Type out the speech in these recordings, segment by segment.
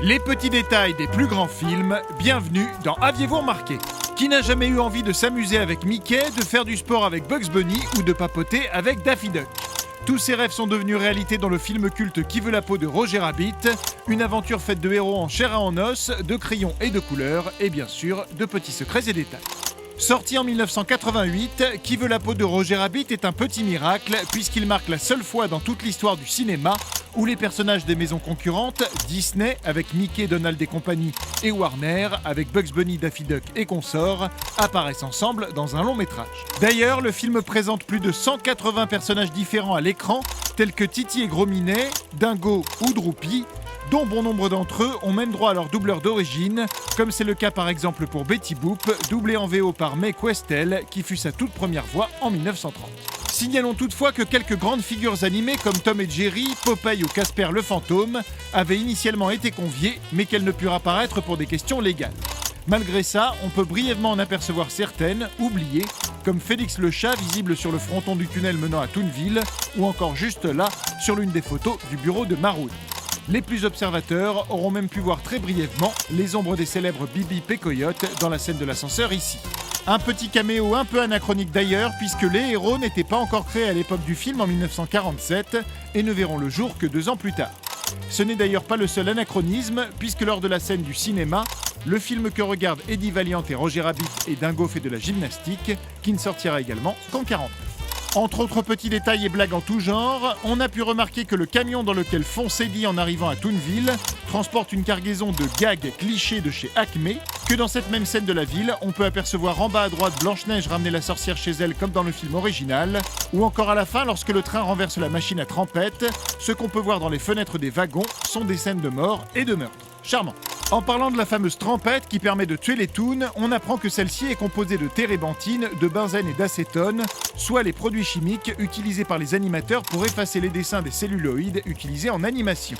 Les petits détails des plus grands films, bienvenue dans Aviez-vous remarqué ? Qui n'a jamais eu envie de s'amuser avec Mickey, de faire du sport avec Bugs Bunny ou de papoter avec Daffy Duck ? Tous ces rêves sont devenus réalité dans le film culte Qui veut la peau de Roger Rabbit, une aventure faite de héros en chair et en os, de crayons et de couleurs, et bien sûr de petits secrets et détails. Sorti en 1988, Qui veut la peau de Roger Rabbit est un petit miracle puisqu'il marque la seule fois dans toute l'histoire du cinéma où les personnages des maisons concurrentes, Disney avec Mickey, Donald et compagnie et Warner avec Bugs Bunny, Daffy Duck et consorts, apparaissent ensemble dans un long métrage. D'ailleurs, le film présente plus de 180 personnages différents à l'écran, tels que Titi et Gros Minet, Dingo ou Droopy, dont bon nombre d'entre eux ont même droit à leur doubleur d'origine, comme c'est le cas par exemple pour Betty Boop, doublée en VO par Mae Questel, qui fut sa toute première voix en 1930. Signalons toutefois que quelques grandes figures animées comme Tom et Jerry, Popeye ou Casper le fantôme avaient initialement été conviées, mais qu'elles ne purent apparaître pour des questions légales. Malgré ça, on peut brièvement en apercevoir certaines, oubliées, comme Félix le chat visible sur le fronton du tunnel menant à Toonville, ou encore juste là, sur l'une des photos du bureau de Maroon. Les plus observateurs auront même pu voir très brièvement les ombres des célèbres Bibi et Coyote dans la scène de l'ascenseur ici. Un petit caméo un peu anachronique d'ailleurs, puisque les héros n'étaient pas encore créés à l'époque du film en 1947 et ne verront le jour que 2 ans plus tard. Ce n'est d'ailleurs pas le seul anachronisme, puisque lors de la scène du cinéma, le film que regardent Eddie Valiant et Roger Rabbit et Dingo fait de la gymnastique, qui ne sortira également qu'en 1949. Entre autres petits détails et blagues en tout genre, on a pu remarquer que le camion dans lequel fonce Eddie en arrivant à Toonville transporte une cargaison de gags clichés de chez Acme, que dans cette même scène de la ville, on peut apercevoir en bas à droite Blanche-Neige ramener la sorcière chez elle comme dans le film original, ou encore à la fin lorsque le train renverse la machine à trempette, ce qu'on peut voir dans les fenêtres des wagons sont des scènes de mort et de meurtre. Charmant. En parlant de la fameuse trempette qui permet de tuer les toons, on apprend que celle-ci est composée de térébenthine, de benzène et d'acétone, soit les produits chimiques utilisés par les animateurs pour effacer les dessins des celluloïdes utilisés en animation.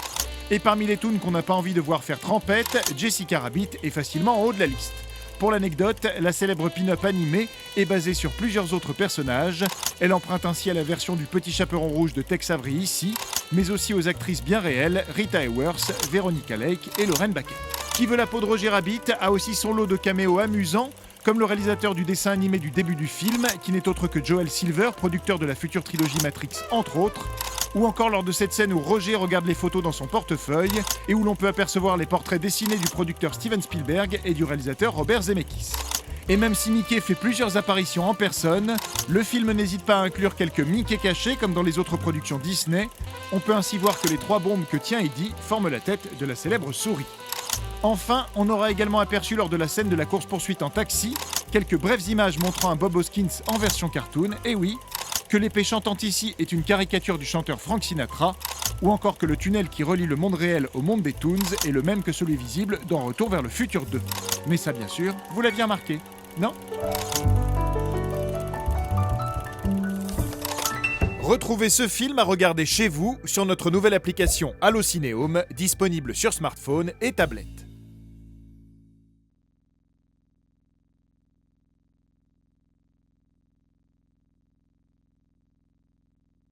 Et parmi les toons qu'on n'a pas envie de voir faire trempette, Jessica Rabbit est facilement en haut de la liste. Pour l'anecdote, la célèbre pin-up animée est basée sur plusieurs autres personnages. Elle emprunte ainsi à la version du Petit Chaperon Rouge de Tex Avery ici, mais aussi aux actrices bien réelles Rita Hayworth, Veronica Lake et Lorraine Baquet. Qui veut la peau de Roger Rabbit a aussi son lot de caméos amusants, comme le réalisateur du dessin animé du début du film, qui n'est autre que Joel Silver, producteur de la future trilogie Matrix entre autres, ou encore lors de cette scène où Roger regarde les photos dans son portefeuille et où l'on peut apercevoir les portraits dessinés du producteur Steven Spielberg et du réalisateur Robert Zemeckis. Et même si Mickey fait plusieurs apparitions en personne, le film n'hésite pas à inclure quelques Mickey cachés comme dans les autres productions Disney. On peut ainsi voir que les 3 bombes que tient Eddie forment la tête de la célèbre souris. Enfin, on aura également aperçu lors de la scène de la course-poursuite en taxi quelques brèves images montrant un Bob Hoskins en version cartoon, et oui, que l'épée chantante ici est une caricature du chanteur Frank Sinatra, ou encore que le tunnel qui relie le monde réel au monde des Toons est le même que celui visible dans Retour vers le futur 2. Mais ça bien sûr, vous l'aviez remarqué, non ? Retrouvez ce film à regarder chez vous sur notre nouvelle application Allocinéum, disponible sur smartphone et tablette.